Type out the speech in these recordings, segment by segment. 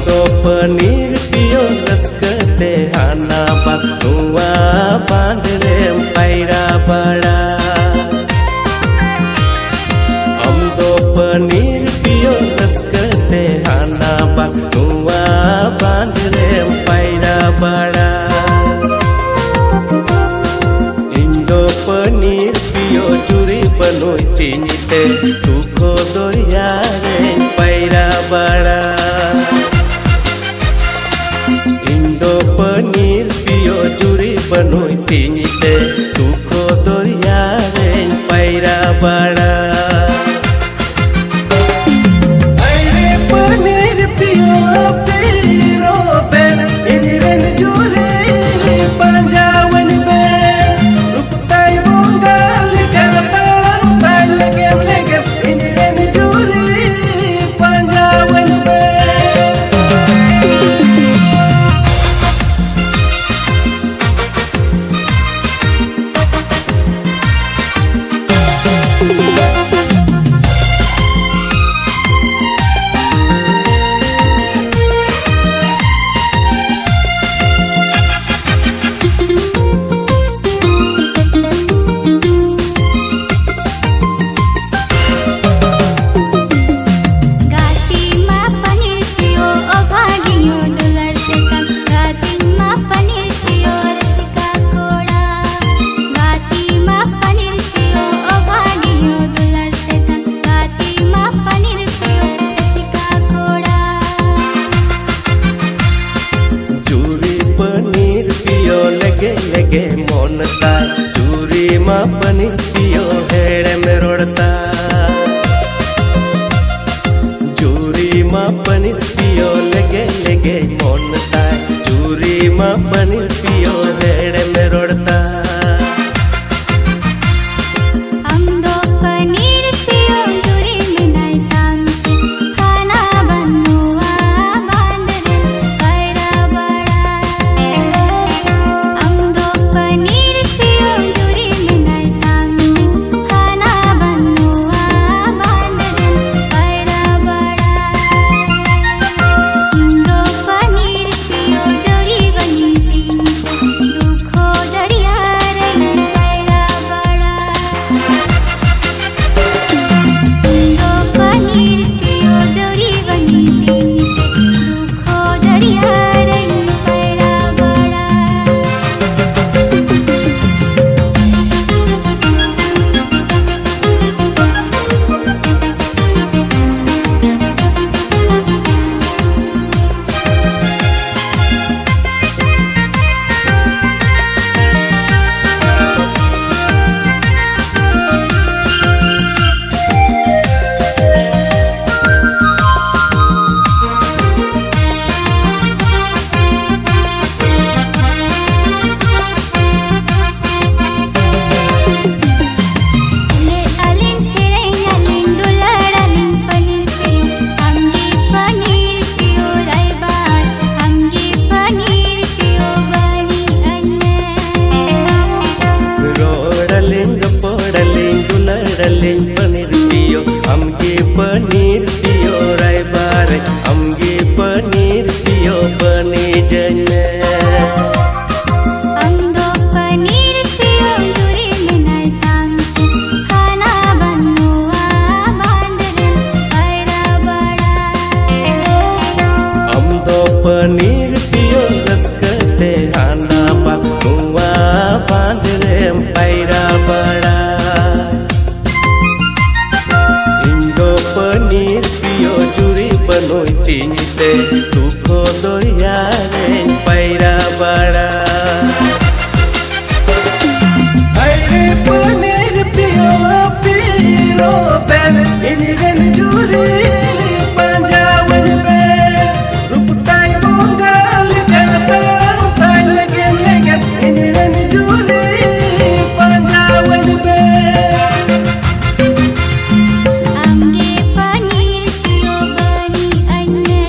दो पनीर पियो रसकते हाना बनुआ बांधरे पैरा बड़ा हम दो पनीर पियो रसकते हाना बनुआ बांधरे पैरा बड़ा इंदो पनीर पियो चूरी बनोई तीनीते तू खो दो यारे पैरा बड़ा इंदो पनीर पियो चूरी बनोई तीनीते तू खो दो यारे पैरा बड़ा अरे पनीर पियो पीरो बेन इनिरन चूरी पंजावन बेन रुपताई बोंगाल करता ताल लगे इनिरन चूरी पंजावन बेन लगे मोनता चूरी मा पनीर पियो हेड़े में रोड़ता चूरी मा पनीर पियो लगे मोनता चूरी मा पनीर पियो हेड़े में रोड़ता पनीर पियो हमगे पनीर पियो राय बार हमगे पनीर पियो बने जने अंदो पनीर पियो चूरी में ताम खाना बनवा बांधरे पैरा बड़ा हम दो पनीर पियो रसकते हाना बनुआ बांधरे पैरा बड़ा पनीर पियो चूरी बनोई तीनीते तू खो दो यारे पैरा बड़ा अरे पनीर पियो पीरो बेन इनिरन चूरी पंजावन बेन रुपताई बोंगाल करता ताल लगे इनिरन चूरी पंजावन बेन पनीर पियो बनी अन्य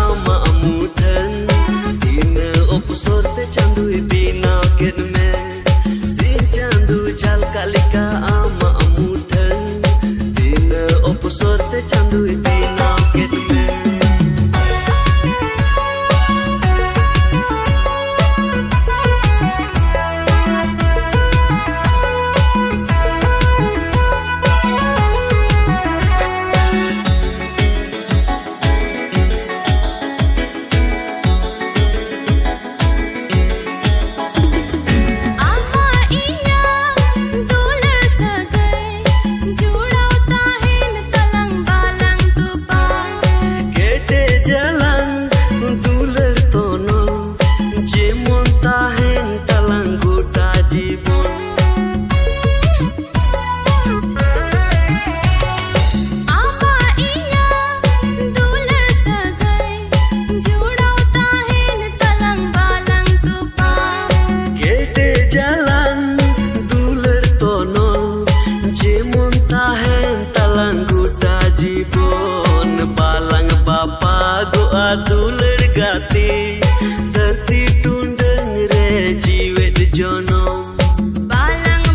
ama amutan Dina opusor te chandu bina kenme Sin chandu jal kalika ama amutan Dina opusor te chandu bina kenme Dular gati धरती टूंडंग रे जीवेट जनम बालंग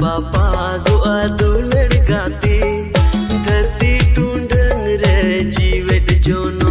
बापा गो आदुलड़ गाती धरती टुंडंग रे जीवट जनम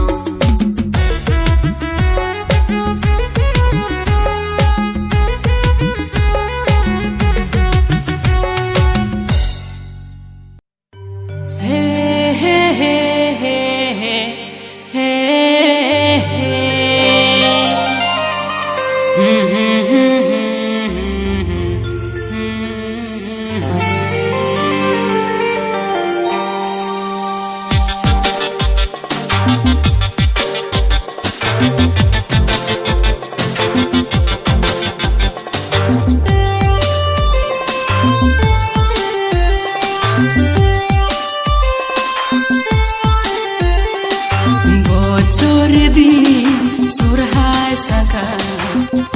सुरहाय सका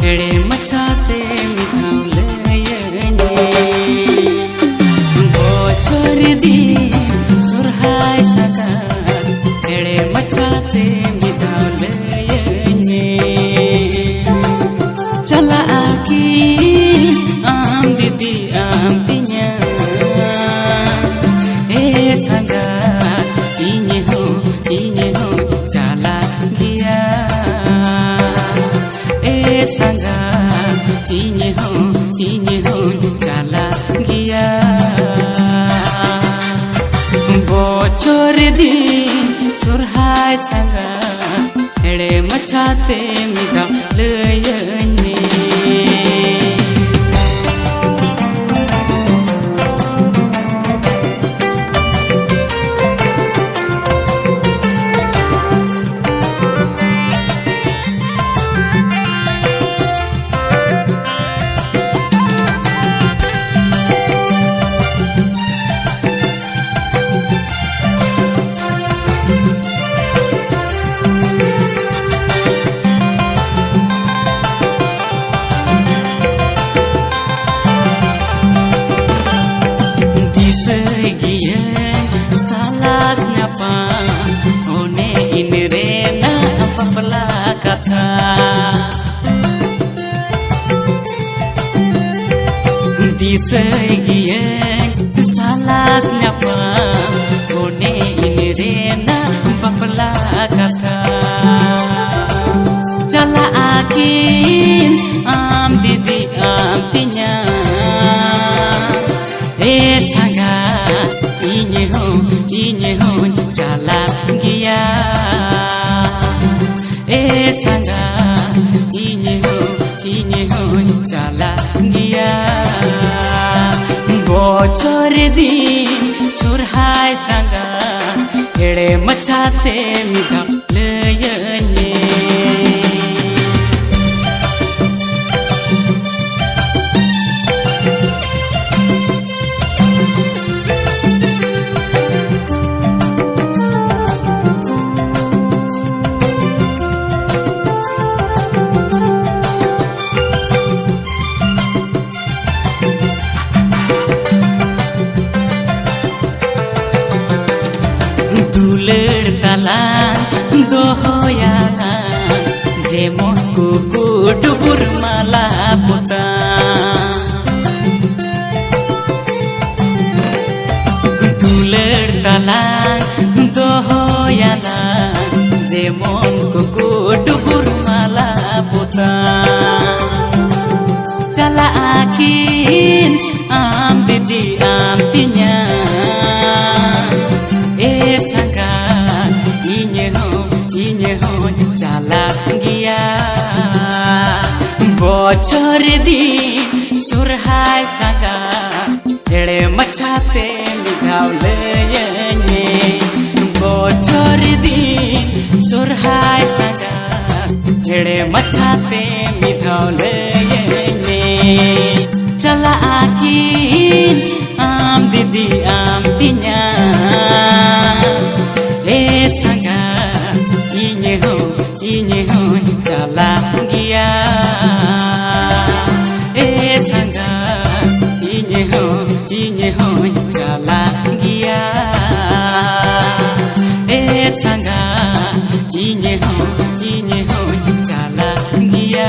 हेड़े मचाते मिथाउले बोचर दी सुरहाय सका हेड़े मचाते मिथाउले चला आकी आम दीदी आम तिnya सगा इन्हे हो चला गया सगा इन्हे हो चला गया बोचर दी सुरहाय सगा हेड़े मचाते मिदा lion kata disay giyen salas nyapa kone ini rena bapla kata chala akin am didi am tinya sanga inye ho chala giya sanga inye ho chala giya bochor din surhai sanga hede machate midha leyane dohoyala jemon kuku dubur mala puta duler talan dohoyala jemon kuku dubur mala puta chala akin am didi am tinya sanga inye ho chala giya bochor din surhai sanga hede machate midhaw leyane bochor din surhai sanga hede machate midhaw leyane chala akin am didi am tinya sanga inye ho chala giya sanga inye ho chala giya sanga inye ho chala giya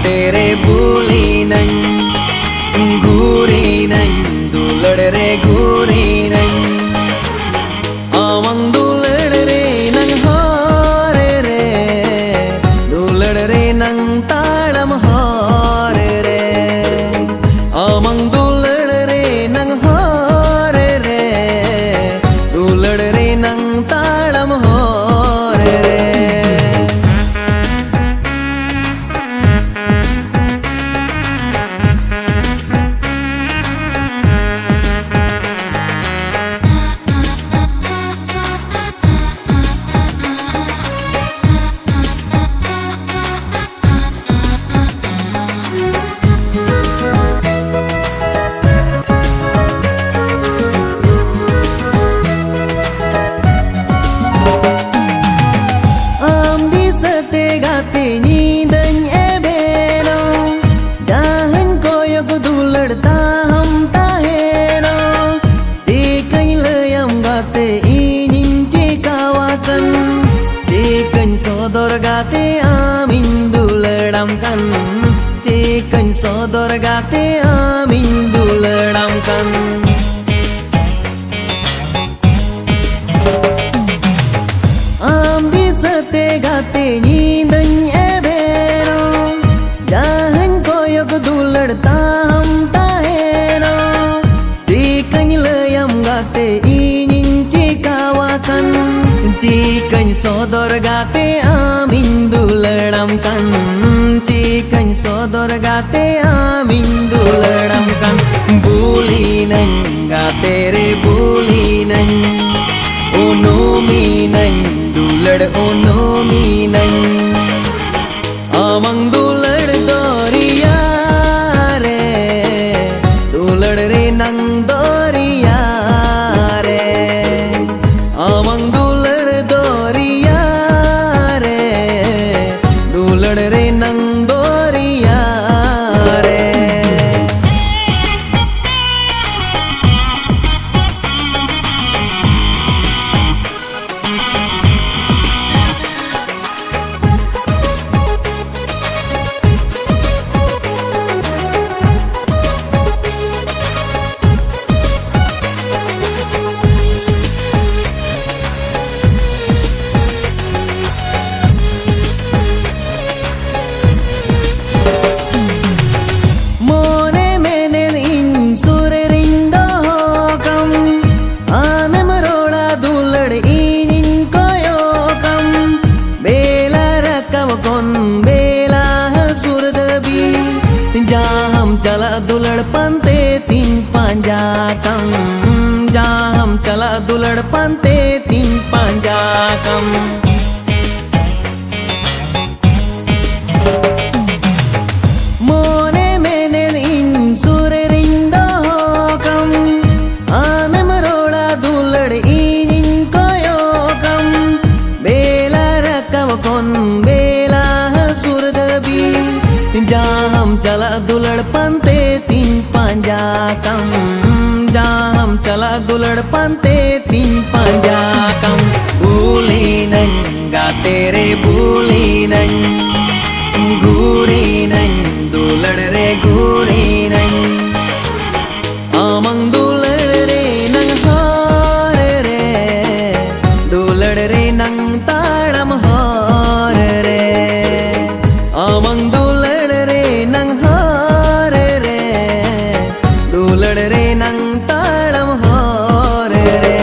तेरे भूली नहीं घूरी नहीं दुलड़ रे घूरी नहीं आमंग दुलड़ रे नंग हारे रे दुलड़ रे नंग ताड़म हारे रे आमंग दुलड़ रे नंग हारे रे दुलड़ रे नंग ताड़म हारे रे हम ताहेनो ते कहीं लयम Cikany sodor gate amin duledamkan, cikany sodor gate amin duledamkan. Ambi sate gate nyindany ebero, jahan koyok duledta ham tahero. Cikany layam gate inin cikawakan, cikany sodor gate amin duledamkan, cikany sodor gate amin duledamkan. Bulinan gate re bulinan, ono minan dulad ono minan, amang dulad doriya re, dulad re nang doriya re, amang dulad doriya re, dulad re nang doriya re. Cala dulad pante tin panjakam, jaham cala dulad pante tin panjakam. Mone menen in surerindo hokam, ame marola dulad inin koyokam. Bela rakam kon bela surdabi, jaham cala dulad pante tin panjakam, jaham cala dulad pante tin panjakam. Bulinan gate re bulinan, gurinan dulad re gurinan, amang dulad re nang hare re, dulad re nang talam hare re, amang nang hare re, dulad re nang talam hare re.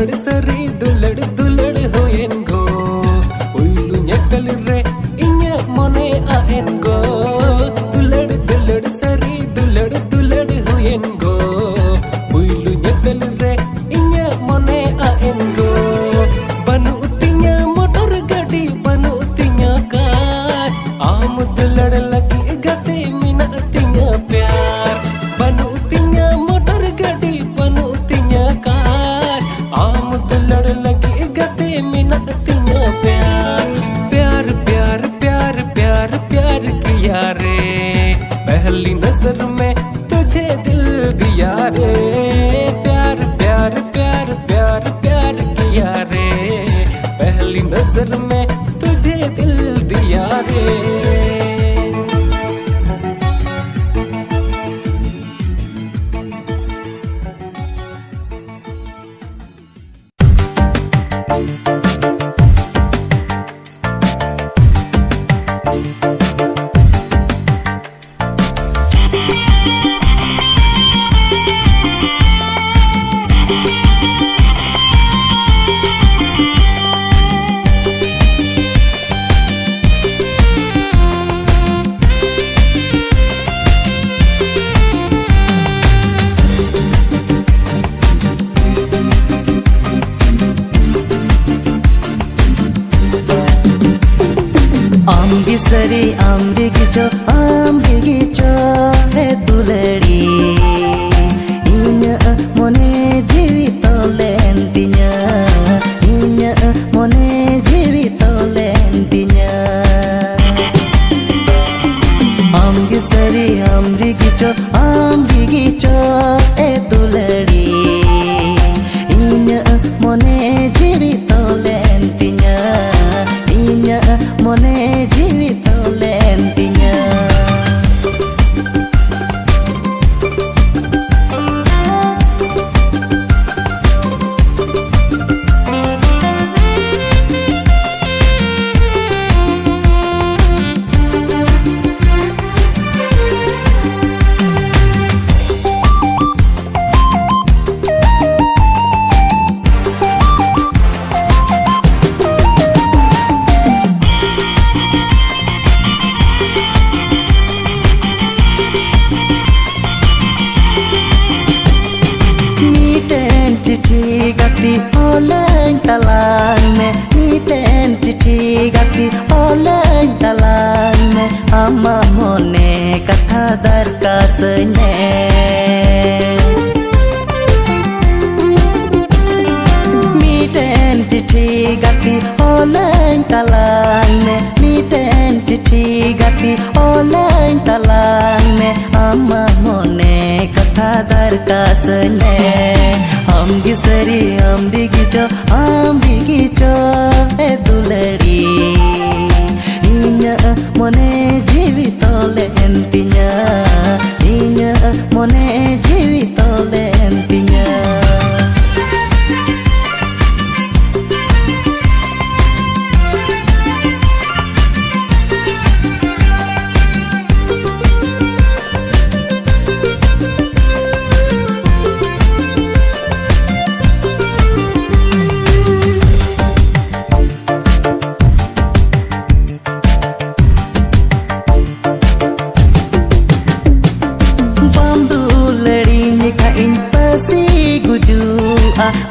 दुलड़ सरी दुलड़ दुलड़ होयन गो उइलु ñeppel re inya mone aen go दुलड़ दुलड़ सरी दुलड़ दुलड़ होयन go उइलु ñeppel re inya mone aen go banu utinya motor gadi banu utinya car am दुलड़ lagi gate mina utinya pyar banu utinya motor gadi banu utinya car am दुलड़ lagi gate mina utinya pyar प्यार प्यार प्यार प्यार प्यार किया रे पहली नजर में तुझे दिल दिया रे प्यार प्यार प्यार प्यार प्यार किया रे पहली नजर में तुझे दिल दिया रे सरी आम्बिगिचो हे दुलड़ी इन्या मोने जीवी तोलेन तिnya इन्या मोने जीवी तोलेन तिnya आम्बि सरी आम्बिगिचो हे दुलड़ी इन्या मोने जीवी तोलेन तिnya इन्या मोने जीवी तोलेन तिnya चिट्ठी गति ओलें तलांग में नीतें चिट्ठी गति ओलें तलांग में आमा मोने कथा दरकास ने मीटें चिट्ठी गति ओलें तलांग में मीटें चिट्ठी गति ओलें तलांग में आमा मोने कथा दरकास ने आम्बि सरी आम्बिगिचो हे दुलड़ी इन्या मोने जीवी तोलेन तिnya इन्या मोने जीवी तोलेन तिnya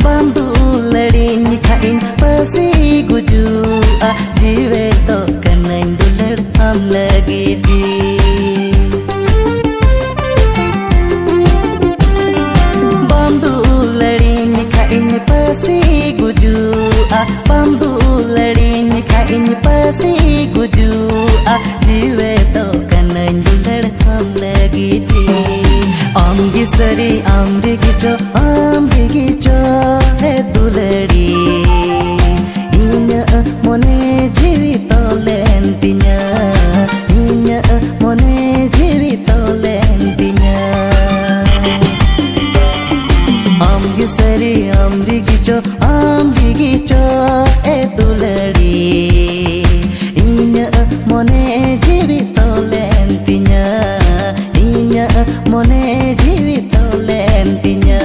bambu lड़ी निखाइन पसी गुजुआ जीवे तो कनन दुलड़ हम लगी दी bambu lड़ी निखाइन पसी गुजुआ bambu lड़ी निखाइन पसी गुजुआ जीवे तो कनन दुलड़ हम लगी दी आम्बि सरी आम्बिगिचो हे दुलड़ी इन्या मोने जीवी तोलेन तिnya इन्या मोने जीवी तोलेन तिnya आम्बि सरी आम्बिगिचो हे दुलड़ी इन्या मोने जीवी तोलेन तिnya इन्या मोने जीवी तोलेन तिnya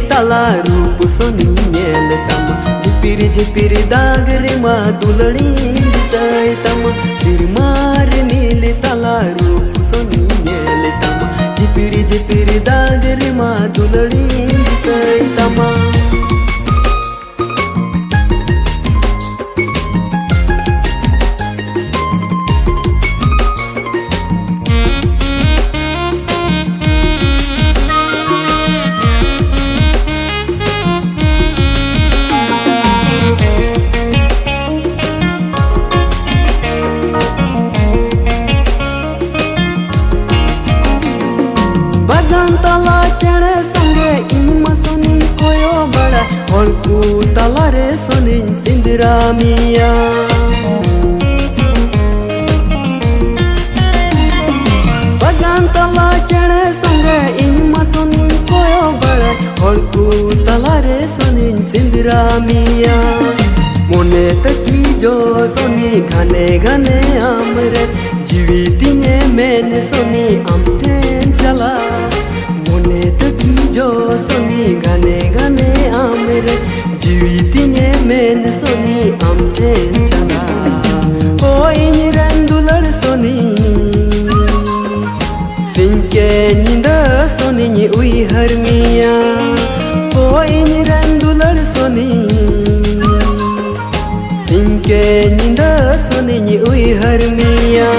तला रूप सोनी मेल तम झिपिर झिपिर दाग रे मा दुलड़ी दिसाय तम सिरमार नील तला रूप सोनी मेल तम झिपिर झिपिर दाग रे मा दुलड़ी दिसाय तम तला चढ़े संगे इमा सोनी कोयो बड़ा हड़कू तला रे सोनी सिंदरा मिया बगान तला चढ़े संगे इमा सोनी कोयो बड़ा हड़कू तला रे सोनी सिंदरा मिया मोने तकी जो सोनी घने घने आमरे जीवित ने मैंने सोनी आमटेन चला मोने तकी जो सोनी घने घने आमरे जीवित ने मैंने सोनी आमटेन चला ओ इनिरन दुलड़ सोनी सिंके निंदा सोनी नी उई हरमिया ओ इनिरन दुलड़ सोनी सिंके निंदा सोनी नी उई हरमिया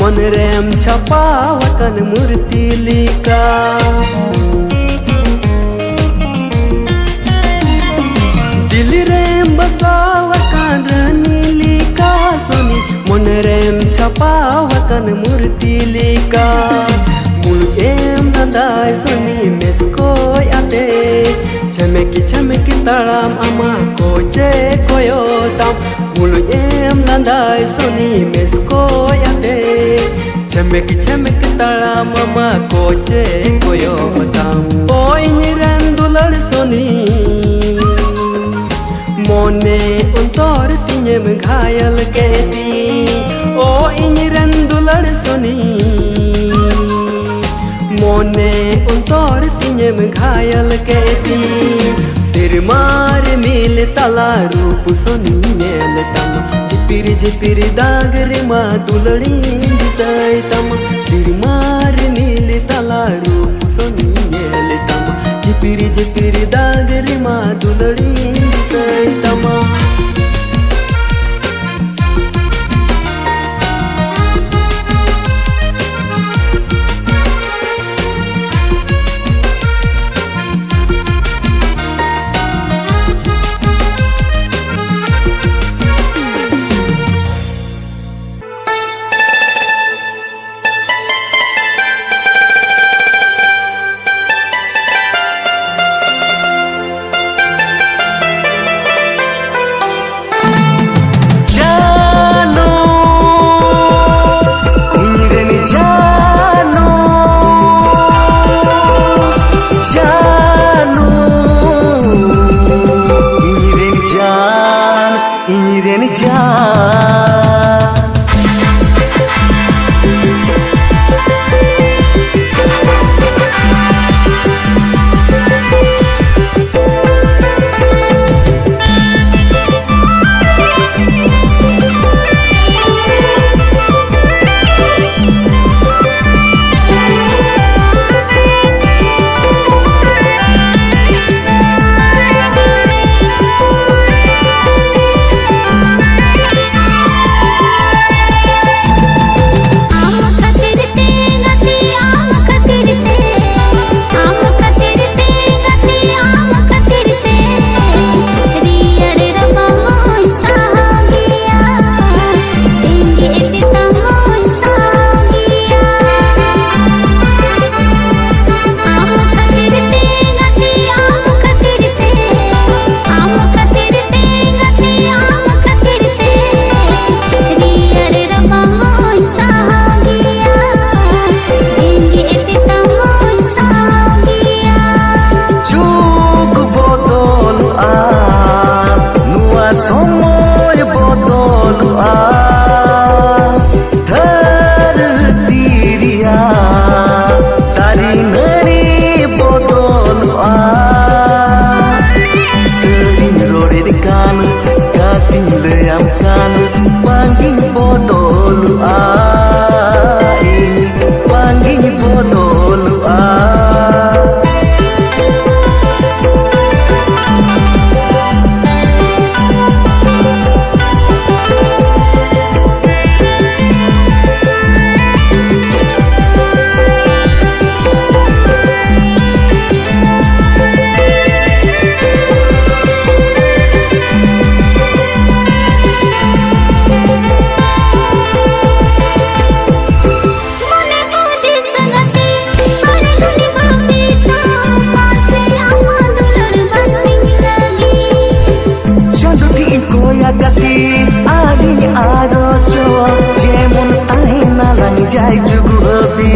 मन रेम छपावकन मूर्ति लिका दिल रेम बसावकन रानी लिका सोनी मन रेम छपावकन मूर्ति लिका मुल एम नंदाय सोनी मेस्को आते छमेकी छमेकी तड़ाम अमा कोचे कोयोताम मुल एम नंदाय सोनी मेस्को आते छमेकी छमेकी तड़ाम अमा कोचे कोयोताम ओ इनिरन दुलड़ सोनी मोने अंतर तिने में घायल कहती ओ इनिरन दुलड़ सोनी मोने अंतर तिने में घायल कहती सिर मार मिल तला रूप सोनी मेल तम झिपिर झिपिर दाग रे मा दुलड़ी दिसाय तम सिर मार मिल तला रूप सोनी मेल तम झिपिर झिपिर दाग रे मा दुलड़ी दिसाय तम layam kan pangging botolu ini pangging botolu gati adini arocho jemun tahina lang jai jugu habi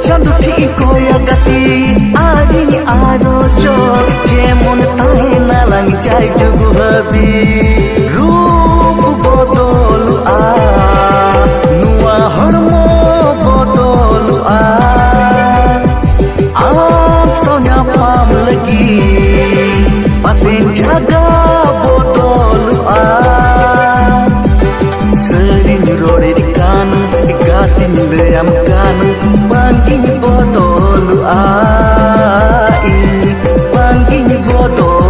chandu thi koya gati adini arocho jemun tahina lang jai jugu habi jaga botol sering rode di kan gatin layam kan pangging botol ini pangging botol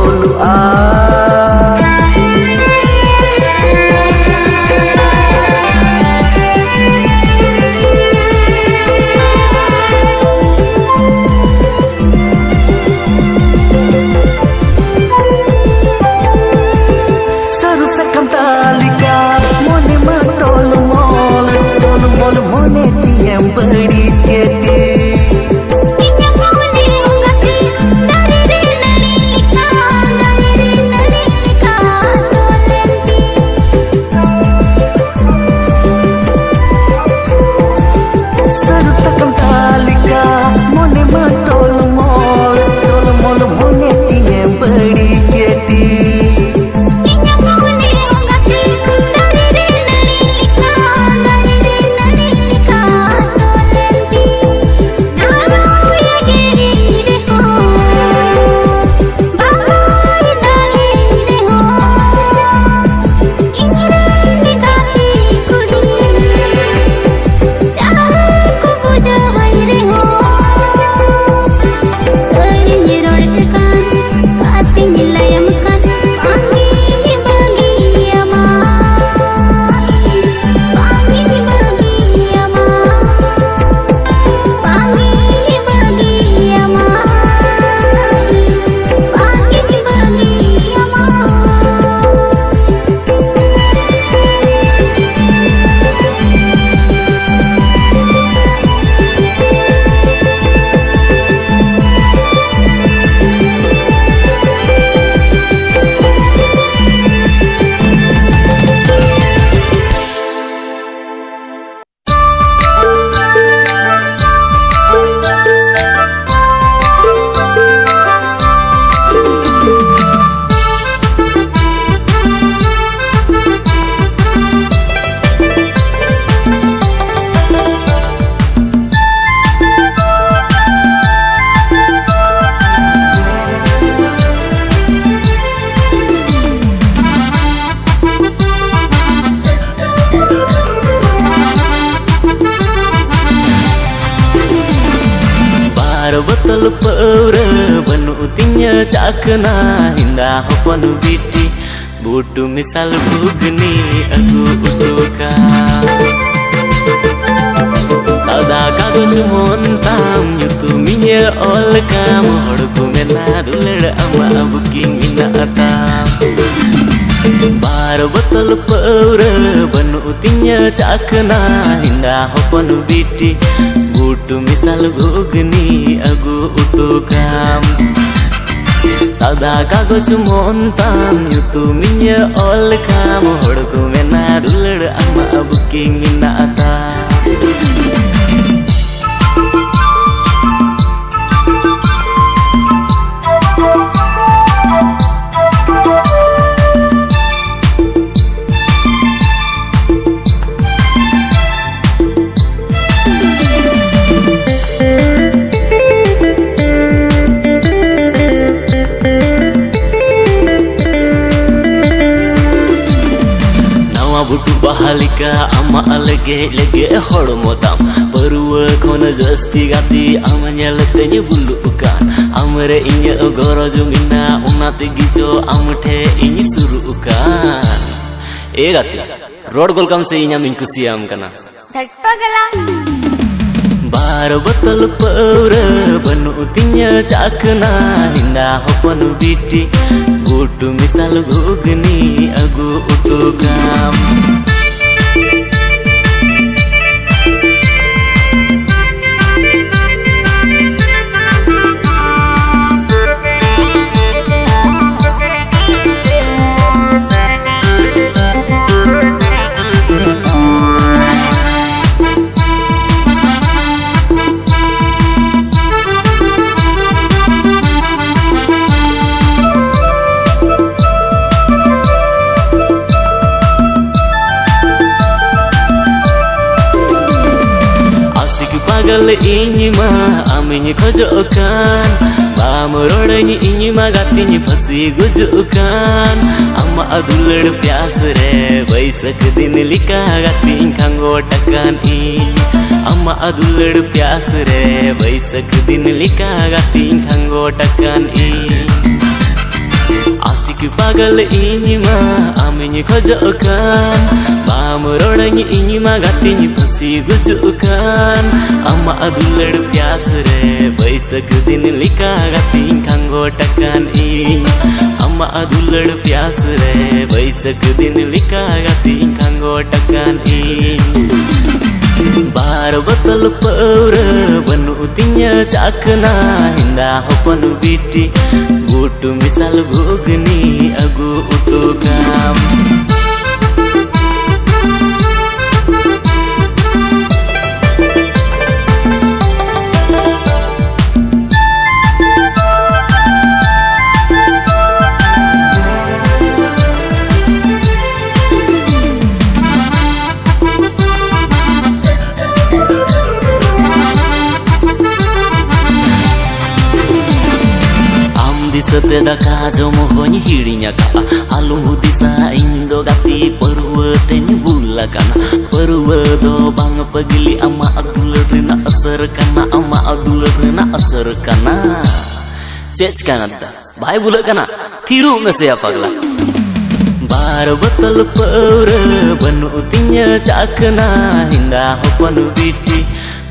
botol paura banu tinya cakna hinda hopon biti butu misal bugni aku utuka sauda kagoj montam yutu minya ol kam hodku mena dulad ama booking minata bar botol paura banu tinya cakna hinda hopon biti butu misal bugni aku utukam sauda kagoj montam yutu minya ol kam hodku mena dulad ama booking minata Bahalika ama lege lege hormotam Perua kona jasti gati amanya letenya bulukan Amre inya goro jumina unati gijo amuthe inyi surukan gati road golkam se inya min kusiam kana धटपगला बार बतल पर बनु तिnya चकना हिंदा हपन बिटी गोटु मिसाल घुगनी अगु उटु काम Pagal ini mah aminya khojokan Bamrodanya ini mah gatinya pasti gujukan Amma adulad pyas re Baisak din lika gatin kanggo takan ini Amma adulad pyas re Baisak din lika gatin kanggo takan ini Asik pagal ini mah aminya khojokan Bamrodanya ini mah gatinya pasti gujukan Amma adulad pyas re Baisak din lika gatin kanggo takan ini Amma adulad pyas re Baisak din lika gatin kanggo takan ini Bar batal paura banu tinya chakna hinda hopan biti Gotu misal ghugni agu utukam Sete daka jomo hony hirinya ka alu disa indo gati perwa tenya bulakana perwa do bang pagili ama adulrina asar kana ama adulrina asar kana chech kana da bhai bulakana thiru mese apagla bar batal paura banu tinya chakna hinda hopan biti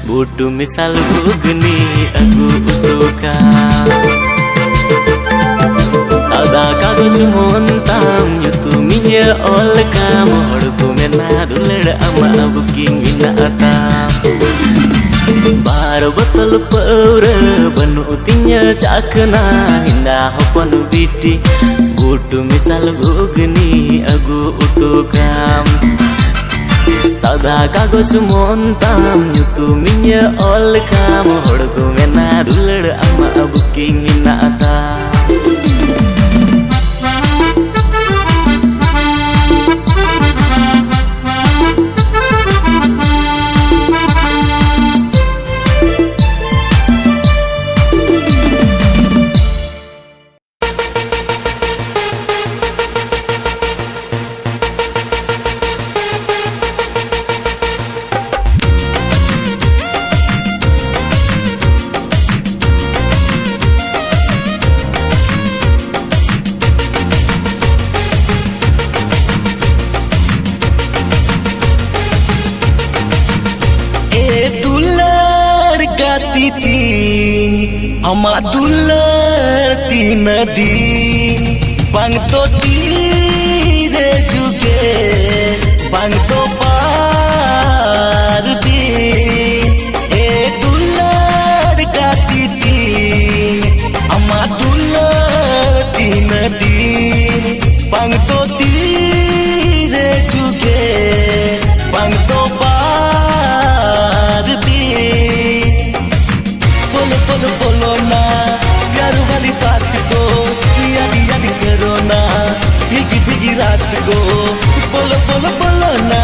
botu misal ghugni agu utuka Sada kagoj montam yutu minya ol kam horku mena dulad ama booking mina atam Bar batal paura banu tinya chakna hinda hopan biti gotu misal ghugni agu utukam Sada kagoj montam yutu minya ol kam horku mena dulad ama booking mina atam Ama dularti nadi bang to tire juge bang to par di dular ka titi ama dularti nadi bang to tire juge bang to par di बोलो ना प्यार वाली बात को याद याद करो ना भीगी भीगी रात को बोलो बोलो बोलो ना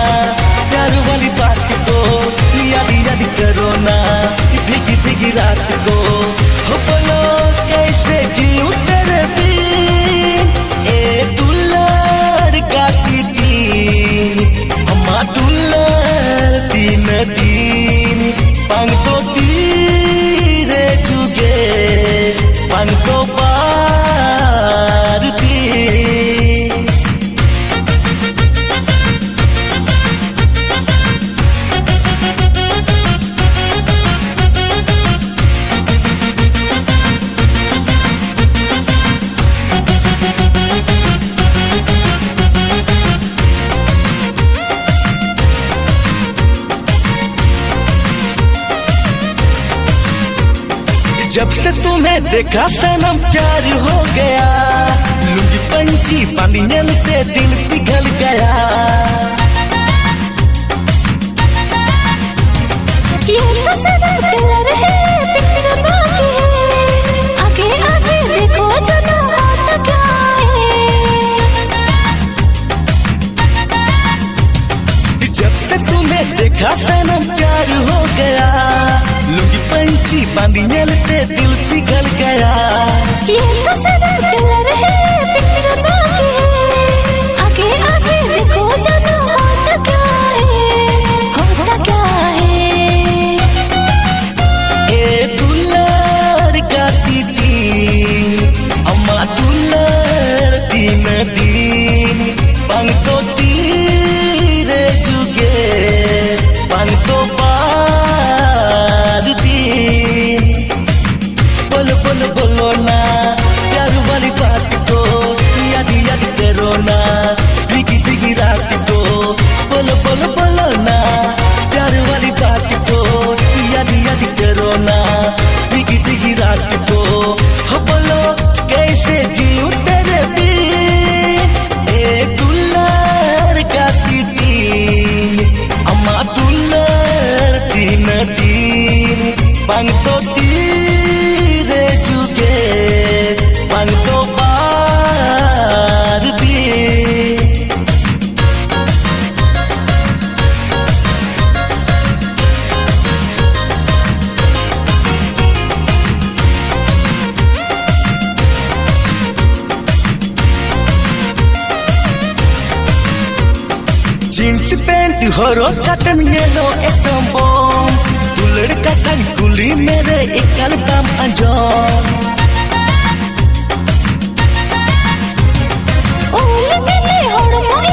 जब से तुम्हें देखा सनम प्यार हो गया, लुंगी पंची पानियल से दिल पिघल गया। ये तो सनम ट्रेलर है, पिक्चर बाकी है, आगे आगे देखो जानो होता क्या है। जब से तुम्हें देखा सनम प्यार हो गया, लुंगी पंची पानियल से दिल पिघल गया। ये तो सनम ट्रेलर है, पिक्चर बाकी है, आगे आगे देखो जानो होता क्या है, होता क्या है। ए दुलार गाती थी अम्मा दुलार दिन दिन, पंग तो तीरे जुगे पंग तो बाद दिन। बोलो बोलो बोलो ना प्यार वाली बात को, याद याद करो ना भीगी भीगी रात को। बोलो बोलो बोलो ना प्यार वाली बात को, याद याद करो ना भीगी भीगी रात को। हो बोलो कैसे जीऊं तेरे बिन, ए दुलार गाती थी अम्मा दुलार दिन दिन, पंग तो तीरे जुगे पंग तो बाद दिन। जीन्स पैंट हरो कटन येलो एकदम बॉम, तू लड़का तन कुली मेरे एकल काम अंजाम। ओले मेले होड़ मोई